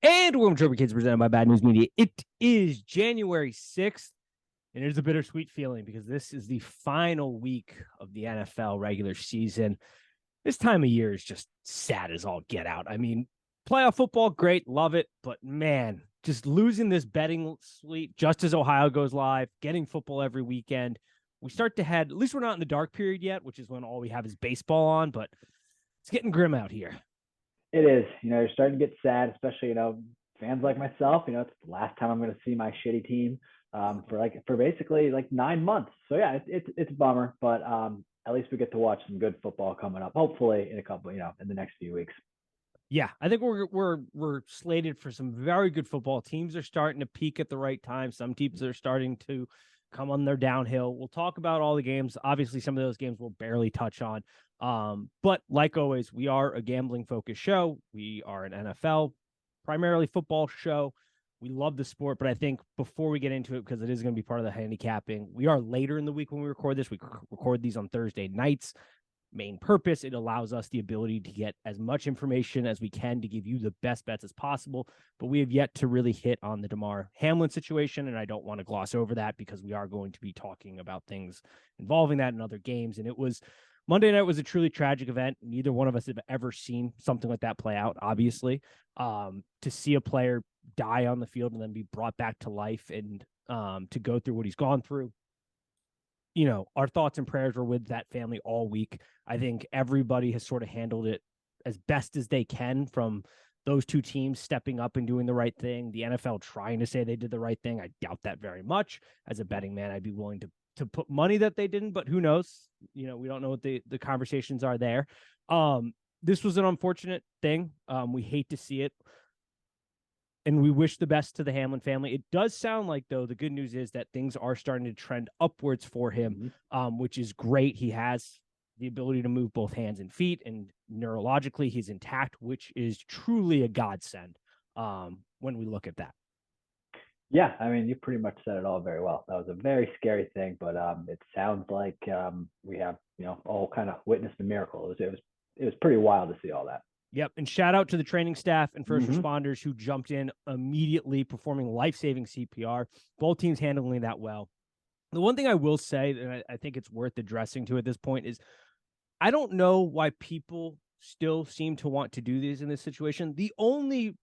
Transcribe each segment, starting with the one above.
And welcome to Turbo Kids, presented by Bad News Media. It is January 6th, and it is a bittersweet feeling because this is the final week of the NFL regular season. This time of year is just sad as all get out. I mean, playoff football, great, love it, but man, just losing this betting slate just as Ohio goes live, getting football every weekend. We start to head, at least we're not in the dark period yet, which is when all we have is baseball on, but it's getting grim out here. It is. You're starting to get sad, especially, fans like myself. It's the last time I'm going to see my shitty team for basically like 9 months. So yeah, it's a bummer, but at least we get to watch some good football coming up. Hopefully in a couple, in the next few weeks. Yeah, I think we're slated for some very good football. Teams are starting to peak at the right time. Some teams are starting to come on their downhill. We'll talk about all the games. Obviously, some of those games we'll barely touch on. But like always, we are a gambling focused show. We are an NFL, primarily football show. We love the sport, but I think before we get into it, because it is going to be part of the handicapping, we are later in the week when we record this. We record these on Thursday nights. Main purpose, it allows us the ability to get as much information as we can to give you the best bets as possible, but we have yet to really hit on the Damar Hamlin situation, and I don't want to gloss over that because we are going to be talking about things involving that in other games. And it was Monday night was a truly tragic event. Neither one of us have ever seen something like that play out, obviously. To see a player die on the field and then be brought back to life, and to go through what he's gone through, our thoughts and prayers were with that family all week. I think everybody has sort of handled it as best as they can, from those two teams stepping up and doing the right thing. The NFL trying to say they did the right thing. I doubt that very much. As a betting man, I'd be willing to put money that they didn't, but who knows? We don't know what the conversations are there. This was an unfortunate thing. We hate to see it, and we wish the best to the Hamlin family. It does sound like, though, the good news is that things are starting to trend upwards for him, which is great. He has the ability to move both hands and feet, and neurologically he's intact, which is truly a godsend when we look at that. Yeah, I mean, you pretty much said it all very well. That was a very scary thing, but it sounds like we have, all kind of witnessed a miracle. It was pretty wild to see all that. Yep. And shout out to the training staff and first responders who jumped in immediately, performing life-saving CPR. Both teams handling that well. The one thing I will say, and I think it's worth addressing to at this point, is I don't know why people still seem to want to do these in this situation. The only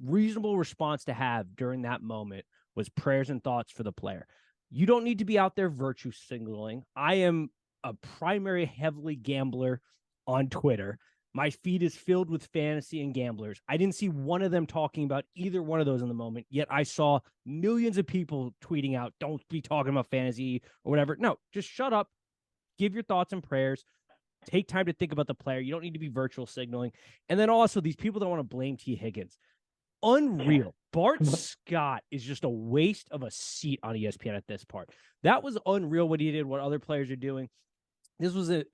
reasonable response to have during that moment was prayers and thoughts for the player. You don't need to be out there virtue signaling. I am a primary heavily gambler on Twitter. My feed is filled with fantasy and gamblers. I didn't see one of them talking about either one of those in the moment, yet I saw millions of people tweeting out, don't be talking about fantasy or whatever. No, just shut up. Give your thoughts and prayers. Take time to think about the player. You don't need to be virtual signaling. And then also, these people that want to blame T. Higgins. Unreal. Bart Scott is just a waste of a seat on ESPN at this part. That was unreal what he did, what other players are doing. This was a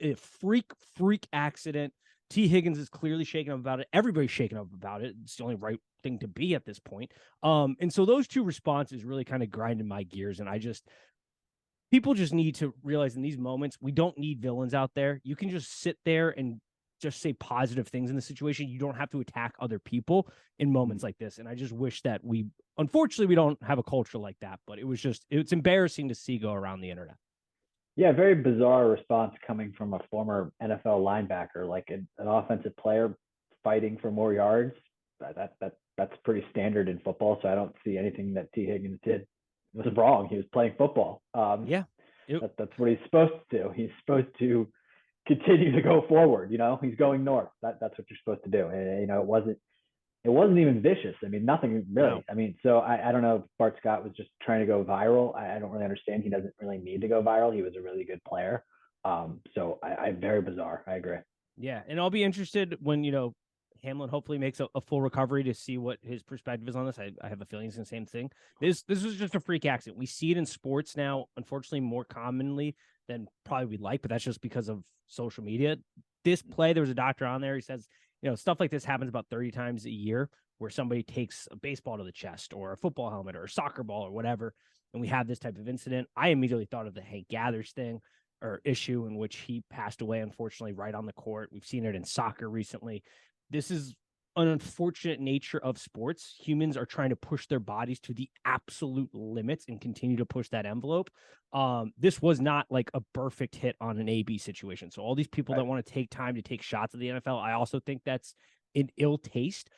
freak accident. T. Higgins is clearly shaken up about it. Everybody's shaken up about it. It's the only right thing to be at this point. And so those two responses really kind of grinded my gears. And people just need to realize in these moments, we don't need villains out there. You can just sit there and just say positive things in the situation. You don't have to attack other people in moments like this. And I just wish that unfortunately, we don't have a culture like that, but it's embarrassing to see go around the internet. Yeah, very bizarre response coming from a former NFL linebacker, like an offensive player fighting for more yards. That's pretty standard in football. So I don't see anything that T. Higgins did was wrong. He was playing football. That's what he's supposed to do. He's supposed to continue to go forward. He's going north. That's what you're supposed to do. And, it wasn't even vicious. I mean, nothing really. No. I mean, so I don't know if Bart Scott was just trying to go viral. I don't really understand. He doesn't really need to go viral. He was a really good player. So I very bizarre. I agree. Yeah. And I'll be interested when, Hamlin hopefully makes a full recovery to see what his perspective is on this. I have a feeling it's the same thing. This was just a freak accident. We see it in sports now, unfortunately, more commonly than probably we'd like, but that's just because of social media. This play, there was a doctor on there. He says, stuff like this happens about 30 times a year where somebody takes a baseball to the chest or a football helmet or a soccer ball or whatever, and we have this type of incident. I immediately thought of the Hank Gathers thing or issue in which he passed away, unfortunately, right on the court. We've seen it in soccer recently. This is an unfortunate nature of sports. Humans are trying to push their bodies to the absolute limits and continue to push that envelope. This was not like a perfect hit on an AB situation. So all these people that want to take time to take shots at the NFL, I also think that's in ill taste,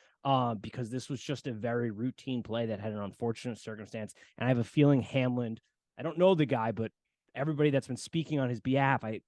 because this was just a very routine play that had an unfortunate circumstance. And I have a feeling Hamlin, I don't know the guy, but everybody that's been speaking on his behalf, I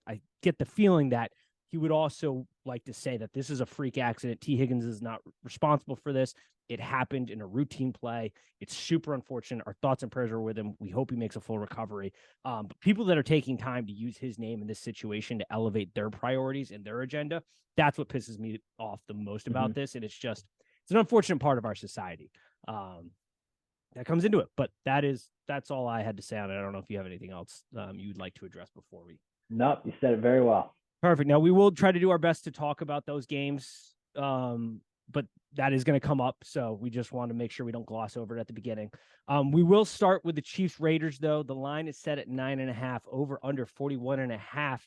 get the feeling that he would also like to say that this is a freak accident. T. Higgins is not responsible for this. It happened in a routine play. It's super unfortunate. Our thoughts and prayers are with him. We hope he makes a full recovery. But people that are taking time to use his name in this situation to elevate their priorities and their agenda, that's what pisses me off the most about this. And it's an unfortunate part of our society that comes into it. But that's all I had to say on it. I don't know if you have anything else you would like to address before we. Nope, you said it very well. Perfect. Now, we will try to do our best to talk about those games, but that is going to come up. So we just want to make sure we don't gloss over it at the beginning. We will start with the Chiefs Raiders, though. The line is set at 9.5, over under 41.5.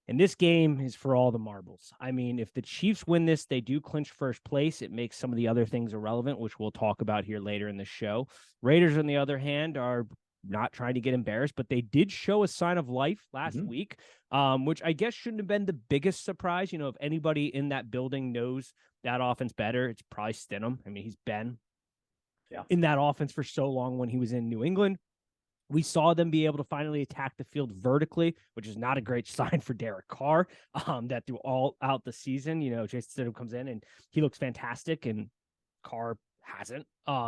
And this game is for all the marbles. I mean, if the Chiefs win this, they do clinch first place. It makes some of the other things irrelevant, which we'll talk about here later in the show. Raiders, on the other hand, are not trying to get embarrassed, but they did show a sign of life last week, which I guess shouldn't have been the biggest surprise. You know, if anybody in that building knows that offense better, it's probably Stidham. I mean, he's been in that offense for so long when he was in New England. We saw them be able to finally attack the field vertically, which is not a great sign for Derek Carr, that through all out the season, you know, Jason Stidham comes in and he looks fantastic and Carr hasn't.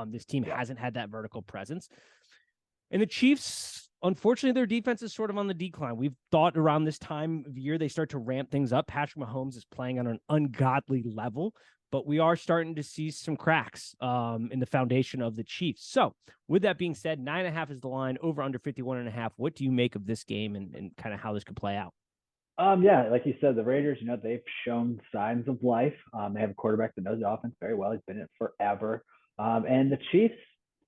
This team hasn't had that vertical presence. And the Chiefs, unfortunately, their defense is sort of on the decline. We've thought around this time of year, they start to ramp things up. Patrick Mahomes is playing on an ungodly level, but we are starting to see some cracks in the foundation of the Chiefs. So with that being said, 9.5 is the line, over under 51.5. What do you make of this game and kind of how this could play out? Yeah, like you said, the Raiders, you know, they've shown signs of life. They have a quarterback that knows the offense very well. He's been in it forever. And the Chiefs,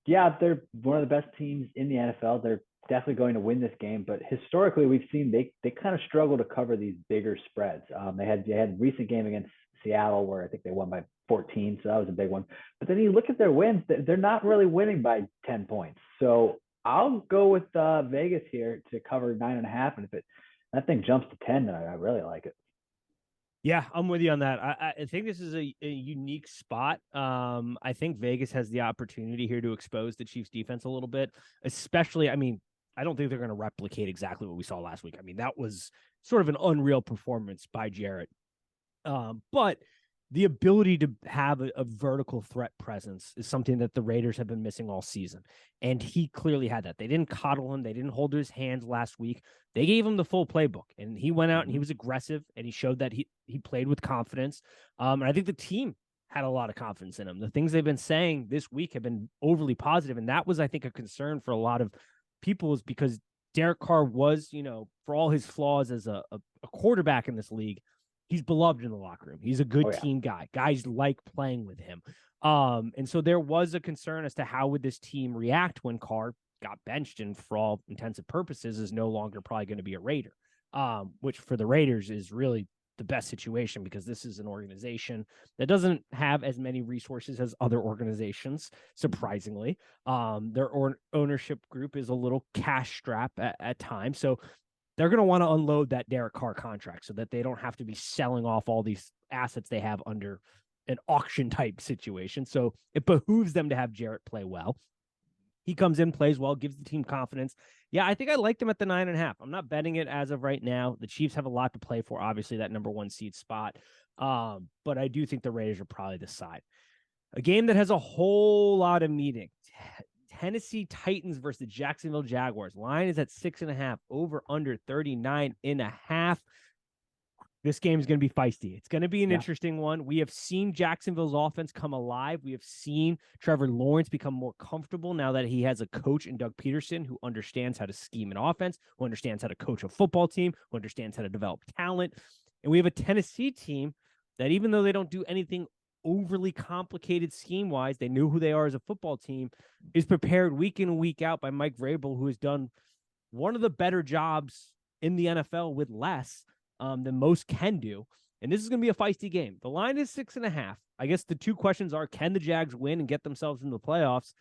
yeah, they're one of the best teams in the NFL. They're definitely going to win this game, but historically we've seen they kind of struggle to cover these bigger spreads. They had a recent game against Seattle where I think they won by 14, so that was a big one. But then you look at their wins, they're not really winning by 10 points. So I'll go with Vegas here to cover 9.5, and if that thing jumps to 10, then I really like it. Yeah, I'm with you on that. I think this is a unique spot. I think Vegas has the opportunity here to expose the Chiefs defense a little bit, especially, I mean, I don't think they're going to replicate exactly what we saw last week. I mean, that was sort of an unreal performance by Jarrett. But the ability to have a vertical threat presence is something that the Raiders have been missing all season. And he clearly had that. They didn't coddle him. They didn't hold to his hands last week. They gave him the full playbook, and he went out and he was aggressive, and he showed that he played with confidence. And I think the team had a lot of confidence in him. The things they've been saying this week have been overly positive. And that was, I think, a concern for a lot of people, is because Derek Carr was, you know, for all his flaws as a quarterback in this league, he's beloved in the locker room. He's a good team guy. Guys like playing with him. And so there was a concern as to how would this team react when Carr got benched and for all intensive purposes is no longer probably going to be a Raider, which for the Raiders is really the best situation, because this is an organization that doesn't have as many resources as other organizations, surprisingly. Their ownership group is a little cash strap at times. So they're going to want to unload that Derek Carr contract so that they don't have to be selling off all these assets they have under an auction type situation. So it behooves them to have Jarrett play well. He comes in, plays well, gives the team confidence. Yeah, I think I liked him at the 9.5. I'm not betting it as of right now. The Chiefs have a lot to play for, obviously, that number 1 seed spot. But I do think the Raiders are probably the side. A game that has a whole lot of meaning. Tennessee Titans versus the Jacksonville Jaguars. Line is at 6.5, over under 39.5. This game is going to be feisty. It's going to be an interesting one. We have seen Jacksonville's offense come alive. We have seen Trevor Lawrence become more comfortable now that he has a coach in Doug Peterson who understands how to scheme an offense, who understands how to coach a football team, who understands how to develop talent. And we have a Tennessee team that, even though they don't do anything overly complicated scheme-wise, they know who they are as a football team, is prepared week in and week out by Mike Vrabel, who has done one of the better jobs in the NFL with less than most can do. And this is going to be a feisty game. The line is 6.5. I guess the two questions are, can the Jags win and get themselves into the playoffs?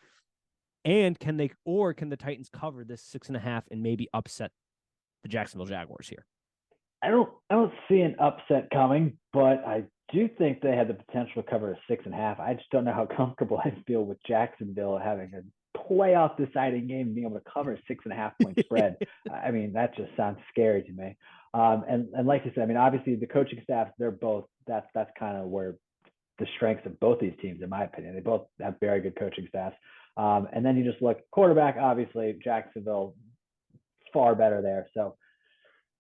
And can the Titans cover this 6.5 and maybe upset the Jacksonville Jaguars here? I don't see an upset coming, but I do think they had the potential to cover a 6.5. I just don't know how comfortable I feel with Jacksonville having a playoff deciding game and being able to cover a 6.5 point spread. I mean, that just sounds scary to me. And like you said, I mean, obviously the coaching staff, they're both, that's kind of where the strengths of both these teams, in my opinion. They both have very good coaching staffs. And then you just look quarterback, obviously Jacksonville far better there. So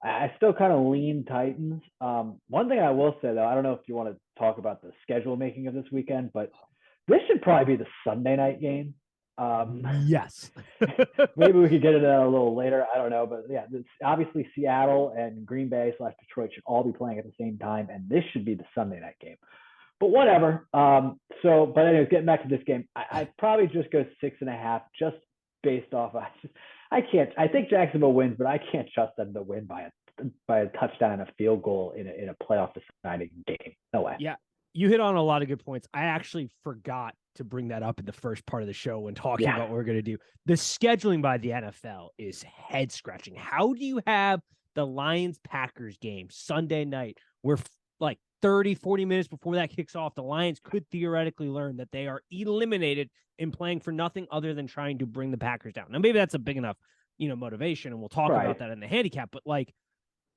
I still kind of lean Titans. One thing I will say, though, I don't know if you want to talk about the schedule making of this weekend, but this should probably be the Sunday night game. Yes. Maybe we could get it a little later. I don't know. But yeah, obviously Seattle and Green Bay / Detroit should all be playing at the same time, and this should be the Sunday night game. But whatever. But anyways, getting back to this game, I'd probably just go 6.5 just based off. I think Jacksonville wins, but I can't trust them to win by a touchdown and a field goal in a playoff deciding game. No way. Yeah, you hit on a lot of good points. I actually forgot to bring that up in the first part of the show when talking about what we're going to do. The scheduling by the NFL is head scratching. How do you have the Lions-Packers game Sunday night where like 30, 40 minutes before that kicks off, the Lions could theoretically learn that they are eliminated in playing for nothing other than trying to bring the Packers down? Now, maybe that's a big enough, motivation, and we'll talk about that in the handicap, but like,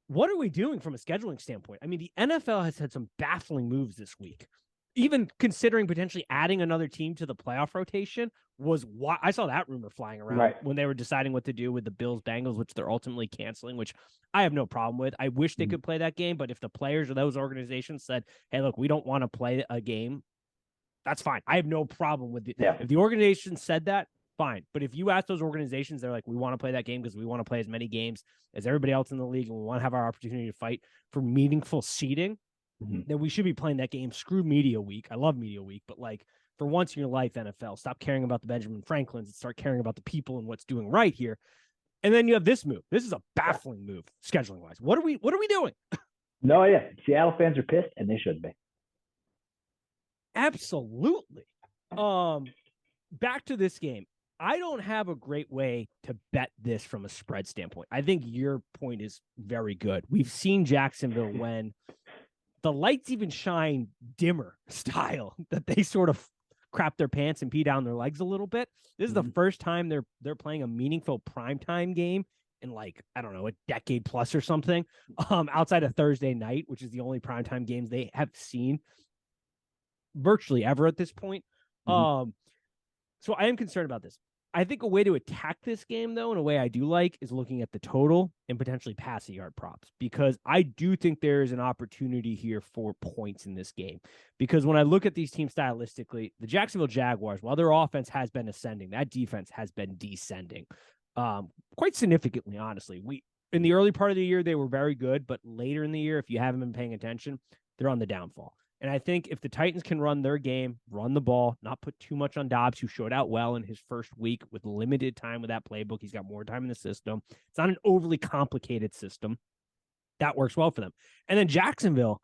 what are we doing from a scheduling standpoint? I mean, the NFL has had some baffling moves this week. Even considering potentially adding another team to the playoff rotation was why I saw that rumor flying around when they were deciding what to do with the Bills Bengals, which they're ultimately canceling, which I have no problem with. I wish they could play that game, but if the players or those organizations said, hey, look, we don't want to play a game, that's fine. I have no problem with it. If the organization said that, fine. But if you ask those organizations, they're like, we want to play that game because we want to play as many games as everybody else in the league, and we want to have our opportunity to fight for meaningful seeding, then we should be playing that game. Screw media week. I love media week, but like, for once in your life, NFL, stop caring about the Benjamin Franklins and start caring about the people and what's doing right here. And then you have this move. This is a baffling move, scheduling wise. What are we doing? No idea. Seattle fans are pissed, and they should be. Absolutely. Back to this game. I don't have a great way to bet this from a spread standpoint. I think your point is very good. We've seen Jacksonville when the lights even shine dimmer style, that they sort of crap their pants and pee down their legs a little bit. This is the first time they're playing a meaningful primetime game in, like, I don't know, a decade plus or something, outside of Thursday night, which is the only primetime games they have seen virtually ever at this point. So I am concerned about this. I think a way to attack this game, though, in a way I do like, is looking at the total and potentially passing yard props, because I do think there is an opportunity here for points in this game. Because when I look at these teams stylistically, the Jacksonville Jaguars, while their offense has been ascending, that defense has been descending quite significantly, honestly. In the early part of the year, they were very good, but later in the year, if you haven't been paying attention, they're on the downfall. And I think if the Titans can run their game, run the ball, not put too much on Dobbs, who showed out well in his first week with limited time with that playbook. He's got more time in the system. It's not an overly complicated system. That works well for them. And then Jacksonville,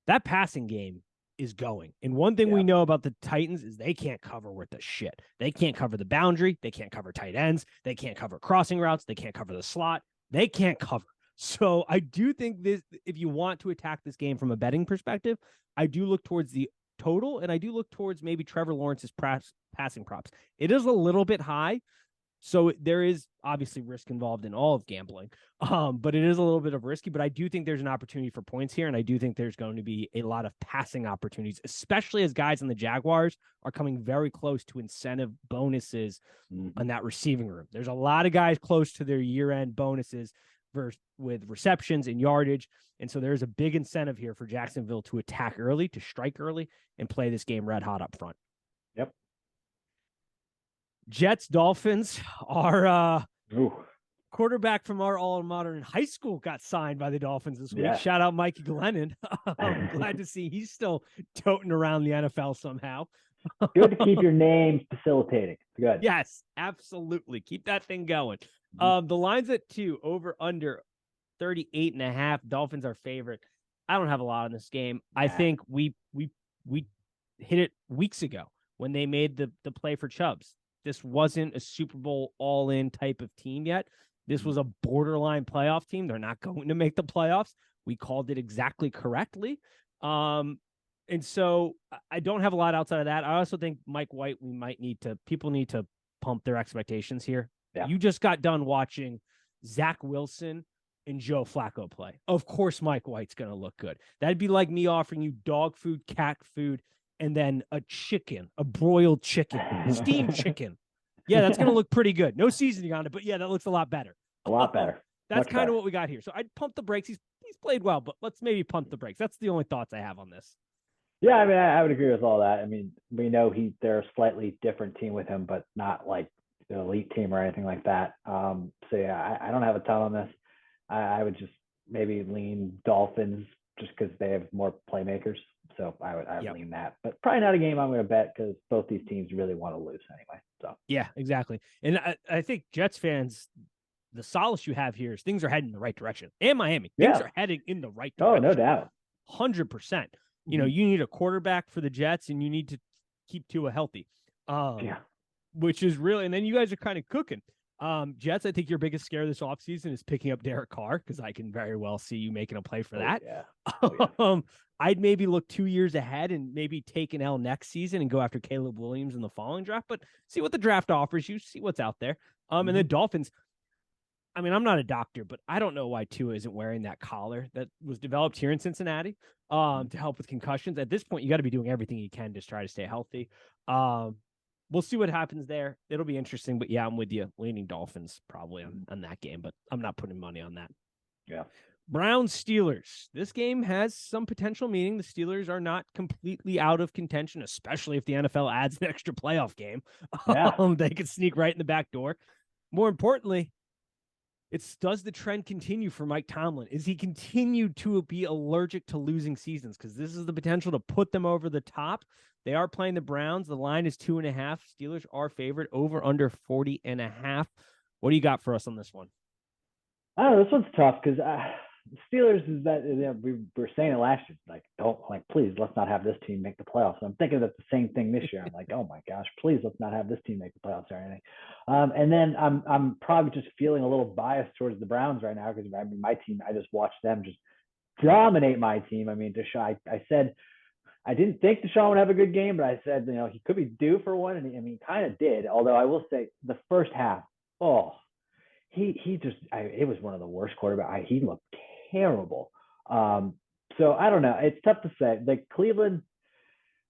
that passing game is going. And one thing we know about the Titans is they can't cover worth a shit. They can't cover the boundary. They can't cover tight ends. They can't cover crossing routes. They can't cover the slot. They can't cover. So I do think this, if you want to attack this game from a betting perspective, I do look towards the total, and I do look towards maybe Trevor Lawrence's passing props. It is a little bit high, so there is obviously risk involved in all of gambling, but it is a little bit of risky. But I do think there's an opportunity for points here, and I do think there's going to be a lot of passing opportunities, especially as guys in the Jaguars are coming very close to incentive bonuses on that receiving room. There's a lot of guys close to their year-end bonuses with receptions and yardage. And so there's a big incentive here for Jacksonville to attack early, to strike early, and play this game red hot up front. Yep. Jets Dolphins, our quarterback from our alma mater in high school got signed by the Dolphins this week. Shout out Mikey Glennon. I'm glad to see he's still toting around the NFL somehow. Good to keep your name facilitating. Good. Yes, absolutely. Keep that thing going. The line's at 2, over under 38.5. Dolphins are favorite. I don't have a lot on this game. I think we hit it weeks ago when they made the play for Chubbs. This wasn't a Super Bowl all-in type of team yet. This was a borderline playoff team. They're not going to make the playoffs. We called it exactly correctly. And so I don't have a lot outside of that. I also think Mike White, people need to pump their expectations here. Yeah. You just got done watching Zach Wilson and Joe Flacco play. Of course, Mike White's going to look good. That'd be like me offering you dog food, cat food, and then a broiled chicken, steamed chicken. Yeah, that's going to look pretty good. No seasoning on it, but yeah, that looks a lot better. A lot better. That's kind of what we got here. So I'd pump the brakes. He's played well, but let's maybe pump the brakes. That's the only thoughts I have on this. Yeah, I mean, I would agree with all that. I mean, we know they're a slightly different team with him, but not like the elite team or anything like that. So yeah, I don't have a ton on this. I would just maybe lean Dolphins just because they have more playmakers. So I would lean that, but probably not a game I'm going to bet because both these teams really want to lose anyway. So yeah, exactly. And I think Jets fans, the solace you have here is things are heading in the right direction. And Miami, things are heading in the right direction. Oh, no doubt. 100%. You know, you need a quarterback for the Jets and you need to keep Tua healthy. Which is really, and then you guys are kind of cooking. Jets, I think your biggest scare this offseason is picking up Derek Carr because I can very well see you making a play for that. Yeah. I'd maybe look 2 years ahead and maybe take an L next season and go after Caleb Williams in the following draft, but see what the draft offers you, see what's out there. And then Dolphins, I mean, I'm not a doctor, but I don't know why Tua isn't wearing that collar that was developed here in Cincinnati to help with concussions. At this point, you got to be doing everything you can to try to stay healthy. We'll see what happens there. It'll be interesting, but yeah, I'm with you. Leaning Dolphins probably on that game, but I'm not putting money on that. Yeah. Browns Steelers. This game has some potential meaning. The Steelers are not completely out of contention, especially if the NFL adds an extra playoff game. Yeah. They could sneak right in the back door. More importantly, does the trend continue for Mike Tomlin? Is he continued to be allergic to losing seasons? Because this is the potential to put them over the top. They are playing the Browns. The line is 2.5. Steelers are favored over under 40.5. What do you got for us on this one? I don't know. This one's tough because Steelers is that we were saying it last year. Please let's not have this team make the playoffs. And I'm thinking that's the same thing this year. I'm like, oh my gosh, please let's not have this team make the playoffs or anything. And then I'm probably just feeling a little biased towards the Browns right now because I mean my team. I just watched them just dominate my team. I mean, Deshaun. I said I didn't think Deshaun would have a good game, but I said he could be due for one, and he kind of did. Although I will say the first half, it was one of the worst quarterbacks. He looked terrible. So I don't know. It's tough to say. Like Cleveland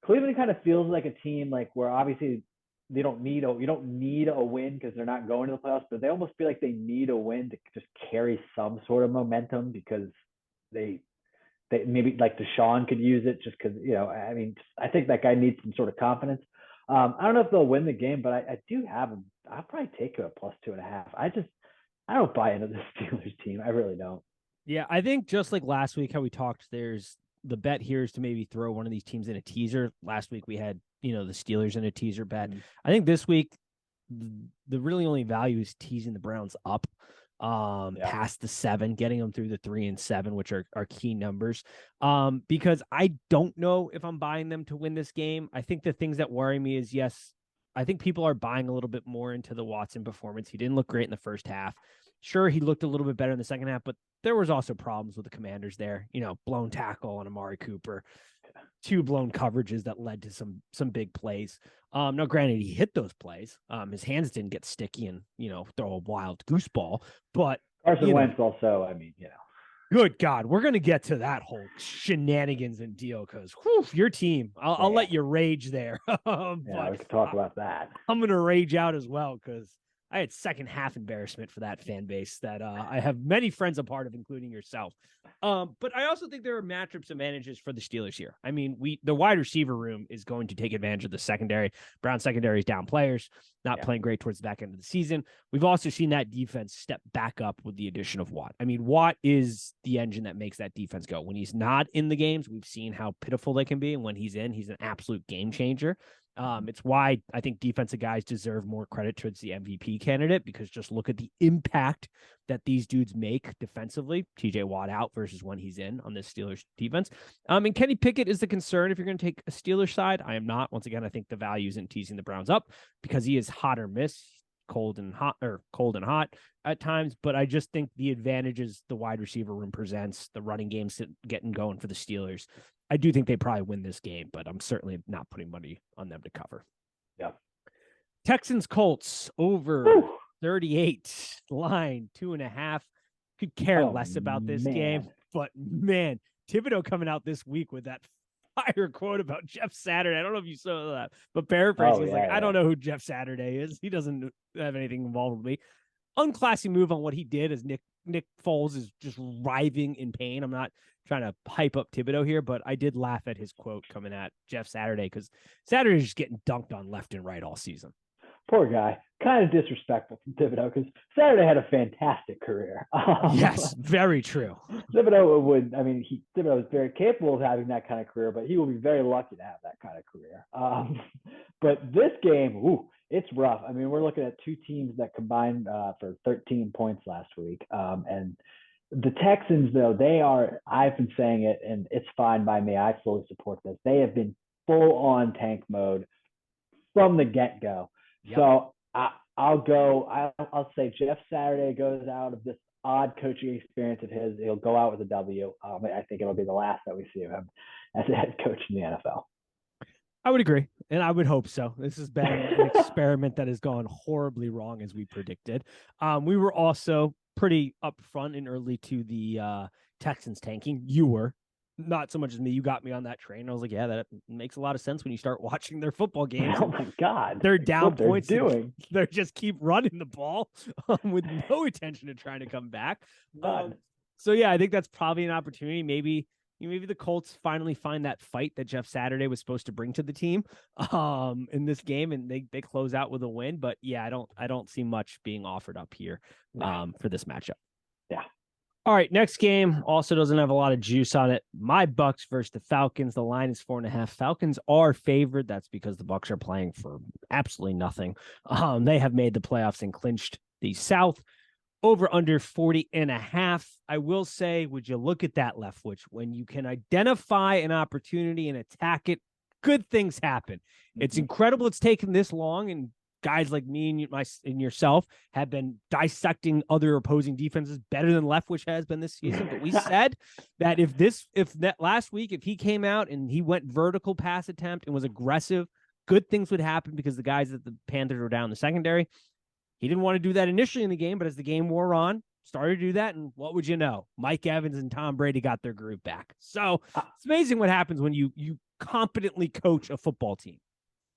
kind of feels like a team like where obviously you don't need a win because they're not going to the playoffs, but they almost feel like they need a win to just carry some sort of momentum because they maybe like Deshaun could use it just because, I mean, I think that guy needs some sort of confidence. I don't know if they'll win the game, but I do have them. I'll probably take it at plus 2.5. I don't buy into this Steelers team. I really don't. Yeah, I think just like last week, how we talked, there's the bet here is to maybe throw one of these teams in a teaser. Last week we had, the Steelers in a teaser bet. I think this week, the really only value is teasing the Browns up past the 7, getting them through the 3 and 7, which are key numbers. Because I don't know if I'm buying them to win this game. I think the things that worry me is, yes, I think people are buying a little bit more into the Watson performance. He didn't look great in the first half. Sure, he looked a little bit better in the second half, but there was also problems with the Commanders there. Blown tackle on Amari Cooper, 2 blown coverages that led to some big plays. Now, granted, he hit those plays. His hands didn't get sticky and, throw a wild goose ball. But Carson Wentz also, I mean, Good God, we're going to get to that whole shenanigans and deal because your team, I'll let you rage there. But we can talk about that. I'm going to rage out as well because I had second half embarrassment for that fan base that I have many friends a part of, including yourself. But I also think there are matchups advantages for the Steelers here. I mean, the wide receiver room is going to take advantage of the secondary. Brown secondary is down players, not playing great towards the back end of the season. We've also seen that defense step back up with the addition of Watt. I mean, Watt is the engine that makes that defense go. When he's not in the games, we've seen how pitiful they can be. And when he's in, he's an absolute game changer. It's why I think defensive guys deserve more credit towards the MVP candidate, because just look at the impact that these dudes make defensively. TJ Watt out versus when he's in on this Steelers defense. And Kenny Pickett is the concern if you're going to take a Steelers side. I am not. Once again, I think the value isn't teasing the Browns up because he is hot or miss, cold and hot at times. But I just think the advantages the wide receiver room presents, the running game getting going for the Steelers, I do think they probably win this game, but I'm certainly not putting money on them to cover. Yeah. Texans Colts over 38, line 2.5. Could care less about this game, but man, Thibodeau coming out this week with that fire quote about Jeff Saturday. I don't know if you saw that, but paraphrasing, he's like, I don't know who Jeff Saturday is. He doesn't have anything involved with me. Unclassy move on what he did, as Nick Foles is just writhing in pain. I'm not trying to hype up Thibodeau here, but I did laugh at his quote coming at Jeff Saturday, because Saturday's just getting dunked on left and right all season. Poor guy. Kind of disrespectful from Thibodeau, because Saturday had a fantastic career. Yes, very true. Thibodeau is very capable of having that kind of career, but he will be very lucky to have that kind of career. But this game, it's rough. I mean, we're looking at two teams that combined for 13 points last week. And the Texans, though, I've been saying it, and it's fine by me. I fully support this. They have been full on tank mode from the get-go. Yep. So I'll say Jeff Saturday goes out of this odd coaching experience of his. He'll go out with a W. I think it'll be the last that we see of him as a head coach in the NFL. I would agree, and I would hope so. This has been an experiment that has gone horribly wrong, as we predicted. We were also pretty upfront and early to the Texans tanking. You were. Not so much as me. You got me on that train. I was like, yeah, that makes a lot of sense when you start watching their football games. Oh my God. They're down points. They just keep running the ball with no intention of trying to come back. So yeah, I think that's probably an opportunity. Maybe the Colts finally find that fight that Jeff Saturday was supposed to bring to the team in this game, and they close out with a win. But yeah, I don't see much being offered up here for this matchup. Yeah. All right, next game also doesn't have a lot of juice on it. My Bucks versus the Falcons. The line is 4.5. Falcons are favored. That's because the Bucks are playing for absolutely nothing. They have made the playoffs and clinched the South. Over under 40.5. I will say, would you look at that, Leftwich? When you can identify an opportunity and attack it, good things happen. It's incredible it's taken this long, and guys like me and yourself have been dissecting other opposing defenses better than Leftwich has been this season. But we said that if that last week, if he came out and he went vertical pass attempt and was aggressive, good things would happen, because the guys that the Panthers were down in the secondary. He didn't want to do that initially in the game, but as the game wore on, started to do that. And what would you know? Mike Evans and Tom Brady got their groove back. So it's amazing what happens when you competently coach a football team.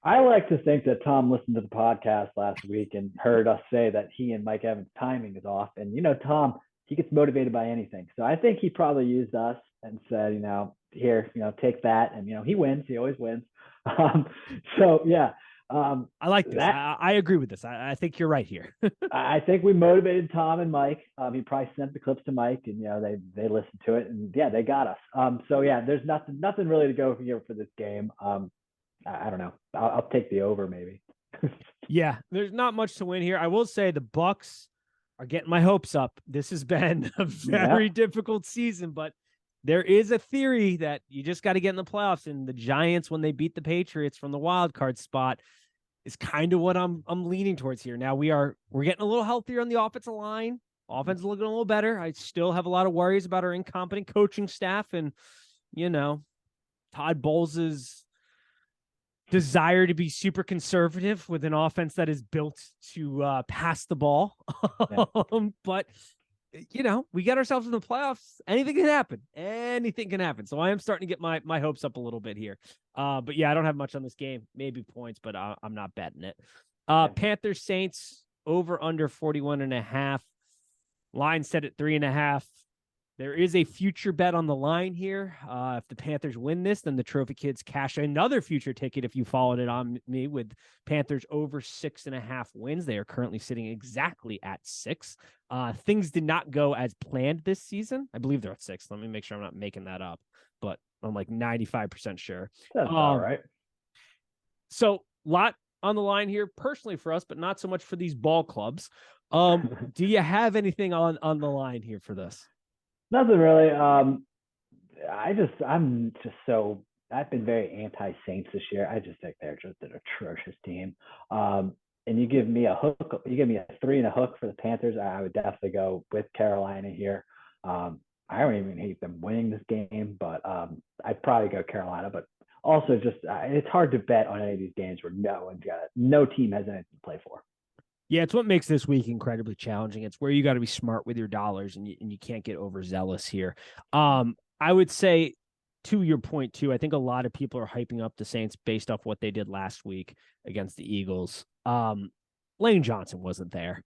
I like to think that Tom listened to the podcast last week and heard us say that he and Mike Evans' timing is off. And, Tom, he gets motivated by anything. So I think he probably used us and said, here, take that. And, he wins. He always wins. I like this. I agree with this. I think you're right here. I think we motivated Tom and Mike. He probably sent the clips to Mike, and they listened to it, and they got us. There's nothing really to go here for this game. I don't know. I'll take the over maybe. Yeah, there's not much to win here. I will say the Bucks are getting my hopes up. This has been a very difficult season, but there is a theory that you just got to get in the playoffs, and the Giants, when they beat the Patriots from the wild card spot, is kind of what I'm leaning towards here. Now we're getting a little healthier on the offensive line. Offense is looking a little better. I still have a lot of worries about our incompetent coaching staff, and Todd Bowles' desire to be super conservative with an offense that is built to pass the ball. But we got ourselves in the playoffs. Anything can happen. So I am starting to get my hopes up a little bit here. But yeah, I don't have much on this game. Maybe points, but I'm not betting it. Panthers Saints over under 41.5. Line set at 3.5. There is a future bet on the line here. If the Panthers win this, then the Trophy Kids cash another future ticket. If you followed it on me, with Panthers over 6.5 wins, they are currently sitting exactly at 6. Things did not go as planned this season. I believe they're at 6. Let me make sure I'm not making that up, but I'm like 95% sure. That's all right. So lot on the line here personally for us, but not so much for these ball clubs. Do you have anything on the line here for this? Nothing really. I'm just so I've been very anti-Saints this year. I just think they're just an atrocious team. And you give me a hook, you give me a 3 and a hook for the Panthers. I would definitely go with Carolina here. I don't even hate them winning this game, but I'd probably go Carolina. But also, just it's hard to bet on any of these games where no team has anything to play for. Yeah, it's what makes this week incredibly challenging. It's where you got to be smart with your dollars, and you can't get overzealous here. I would say, to your point too, I think a lot of people are hyping up the Saints based off what they did last week against the Eagles. Lane Johnson wasn't there.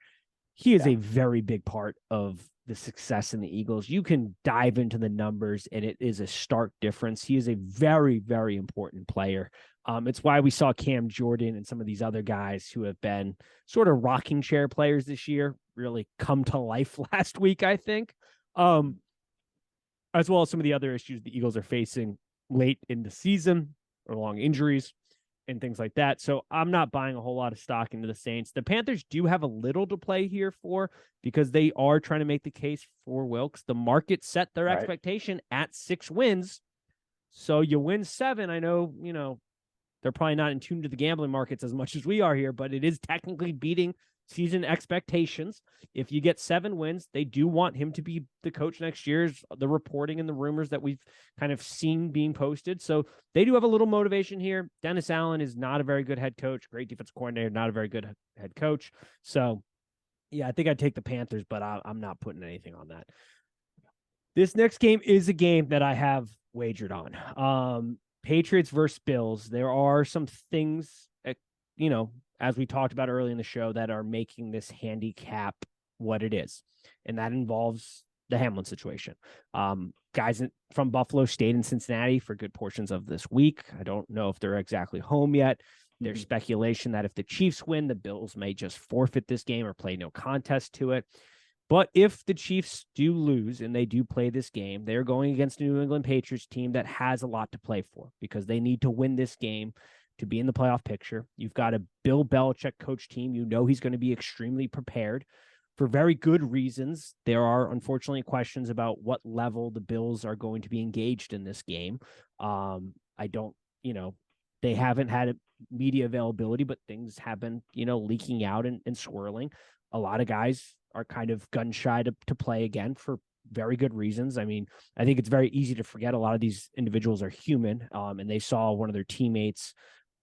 He is a very big part of the success in the Eagles. You can dive into the numbers, and it is a stark difference. He is a very, very important player. It's why we saw Cam Jordan and some of these other guys who have been sort of rocking chair players this year really come to life last week, I think. As well as some of the other issues the Eagles are facing late in the season, or long injuries and things like that. So I'm not buying a whole lot of stock into the Saints. The Panthers do have a little to play here for, because they are trying to make the case for Wilks. The market set their expectation at 6 wins. So you win 7. I know, they're probably not in tune to the gambling markets as much as we are here, but it is technically beating season expectations. If you get 7 wins, they do want him to be the coach next year, the reporting and the rumors that we've kind of seen being posted. So they do have a little motivation here. Dennis Allen is not a very good head coach, great defensive coordinator, not a very good head coach. So yeah, I think I'd take the Panthers, but I'm not putting anything on that. This next game is a game that I have wagered on. Patriots versus Bills. There are some things, as we talked about early in the show, that are making this handicap what it is. And that involves the Hamlin situation. Guys from Buffalo stayed in Cincinnati for good portions of this week. I don't know if they're exactly home yet. There's speculation that if the Chiefs win, the Bills may just forfeit this game or play no contest to it. But if the Chiefs do lose and they do play this game, they're going against a New England Patriots team that has a lot to play for, because they need to win this game to be in the playoff picture. You've got a Bill Belichick coach team. He's going to be extremely prepared for very good reasons. There are unfortunately questions about what level the Bills are going to be engaged in this game. They haven't had media availability, but things have been, leaking out and swirling. A lot of guys are kind of gun shy to play again for very good reasons. I mean, I think it's very easy to forget a lot of these individuals are human, and they saw one of their teammates,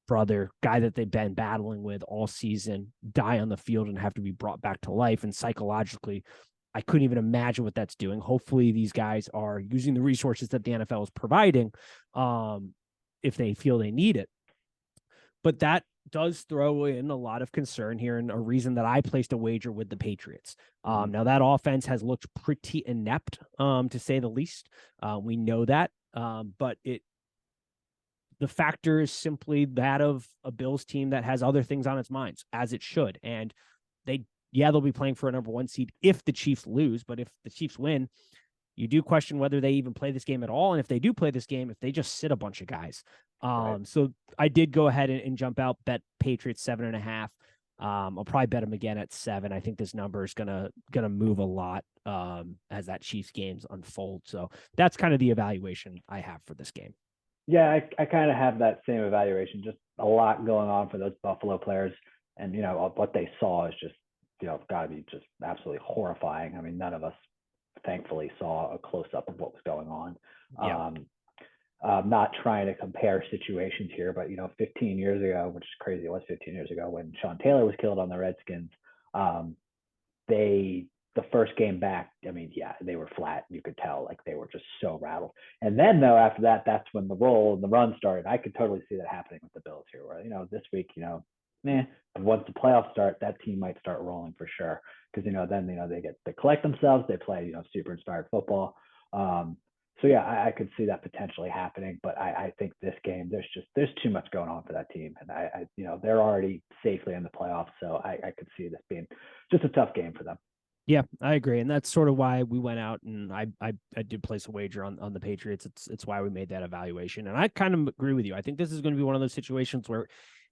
brother, guy that they've been battling with all season, die on the field and have to be brought back to life. And psychologically, I couldn't even imagine what that's doing. Hopefully these guys are using the resources that the NFL is providing, if they feel they need it. But that does throw in a lot of concern here, and a reason that I placed a wager with the Patriots. Now that offense has looked pretty inept, to say the least. We know that, but the factor is simply that of a Bills team that has other things on its minds, as it should. And they'll be playing for a number 1 seed if the Chiefs lose, but if the Chiefs win, you do question whether they even play this game at all. And if they do play this game, if they just sit a bunch of guys. So I did go ahead and jump out, bet Patriots 7.5. I'll probably bet them again at 7. I think this number is gonna move a lot as that Chiefs games unfold. So that's kind of the evaluation I have for this game. Yeah, I kind of have that same evaluation. Just a lot going on for those Buffalo players, and what they saw is just got to be just absolutely horrifying. I mean, none of us thankfully saw a close up of what was going on. Yeah. Not trying to compare situations here, but 15 years ago, which is crazy, it was 15 years ago when Sean Taylor was killed on the Redskins. The first game back, I mean, yeah, they were flat. You could tell, like, they were just so rattled. And then, though, after that, that's when the roll and the run started. I could totally see that happening with the Bills here, where, this week, but once the playoffs start, that team might start rolling for sure. Because, then, they collect themselves, they play, super inspired football. So, yeah, I could see that potentially happening. But I think this game, there's too much going on for that team. And, they're already safely in the playoffs. So I could see this being just a tough game for them. Yeah, I agree. And that's sort of why we went out and I did place a wager on the Patriots. It's why we made that evaluation. And I kind of agree with you. I think this is going to be one of those situations where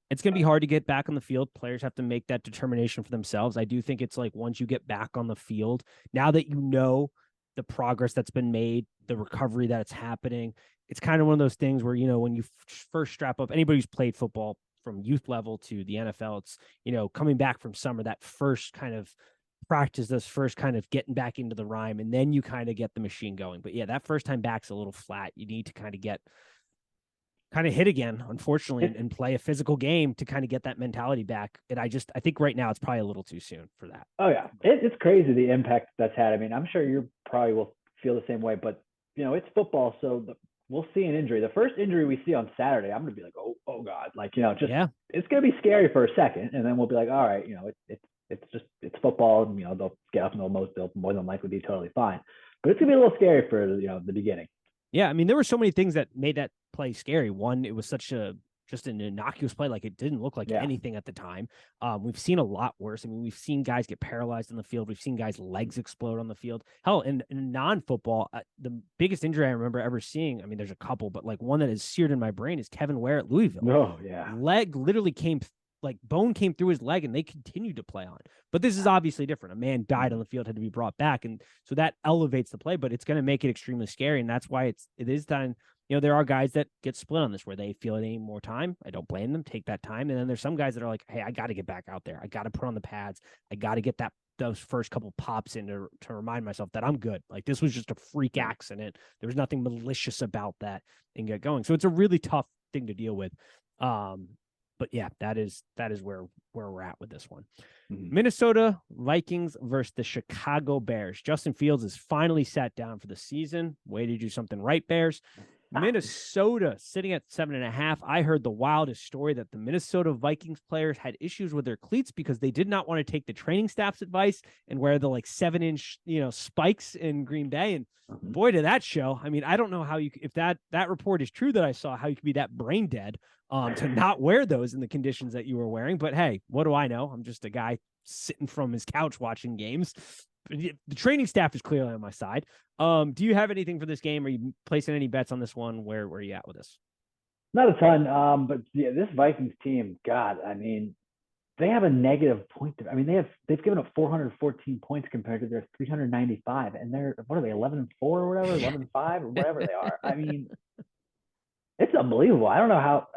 It's going to be hard to get back on the field. Players have to make that determination for themselves. I do think it's like once you get back on the field, now that you know the progress that's been made, the recovery that's happening, it's kind of one of those things where, when you first strap up, anybody who's played football from youth level to the NFL, it's, coming back from summer, that first kind of practice, those first kind of getting back into the rhyme, and then you kind of get the machine going. But yeah, that first time back's a little flat. You need to kind of hit again, unfortunately, and play a physical game to kind of get that mentality back. And I think right now it's probably a little too soon for that. Oh yeah, it's crazy the impact that's had. I mean, I'm sure you probably will feel the same way, but it's football, so we'll see an injury. The first injury we see on Saturday, I'm going to be like, oh God, it's going to be scary for a second, and then we'll be like, all right, it's football. They'll get up and they'll more than likely be totally fine, but it's going to be a little scary for the beginning. Yeah, I mean, there were so many things that made that play scary. One, it was just an innocuous play. Like, it didn't look like anything at the time. We've seen a lot worse. I mean, we've seen guys get paralyzed in the field. We've seen guys' legs explode on the field. Hell, in non-football, the biggest injury I remember ever seeing, I mean, there's a couple, but like one that is seared in my brain is Kevin Ware at Louisville. Oh, yeah. Leg literally bone came through his leg and they continued to play on. But this is obviously different. A man died on the field, had to be brought back. And so that elevates the play, but it's going to make it extremely scary. And that's why it is time. There are guys that get split on this where they feel it need more time. I don't blame them. Take that time. And then there's some guys that are like, hey, I got to get back out there. I got to put on the pads. I got to get those first couple pops in to remind myself that I'm good. Like, this was just a freak accident. There was nothing malicious about that, and get going. So it's a really tough thing to deal with. But yeah, that is where we're at with this one. Mm-hmm. Minnesota Vikings versus the Chicago Bears. Justin Fields is finally sat down for the season. Way to do something right, Bears. Minnesota sitting at 7.5. I heard the wildest story that the Minnesota Vikings players had issues with their cleats because they did not want to take the training staff's advice and wear the 7-inch, spikes in Green Bay. And boy, did that show. I mean, I don't know how if that report is true that I saw, how you could be that brain dead to not wear those in the conditions that you were wearing. But hey, what do I know? I'm just a guy sitting from his couch watching games. The training staff is clearly on my side. Do you have anything for this game? Are you placing any bets on this one? Where are you at with this? Not a ton. But yeah, this Vikings team, God, I mean, they have a negative point. I mean, they've given up 414 points compared to their 395, and they're, what are they, 11-4 or whatever, 11-5 or whatever they are. I mean, it's unbelievable. I don't know how.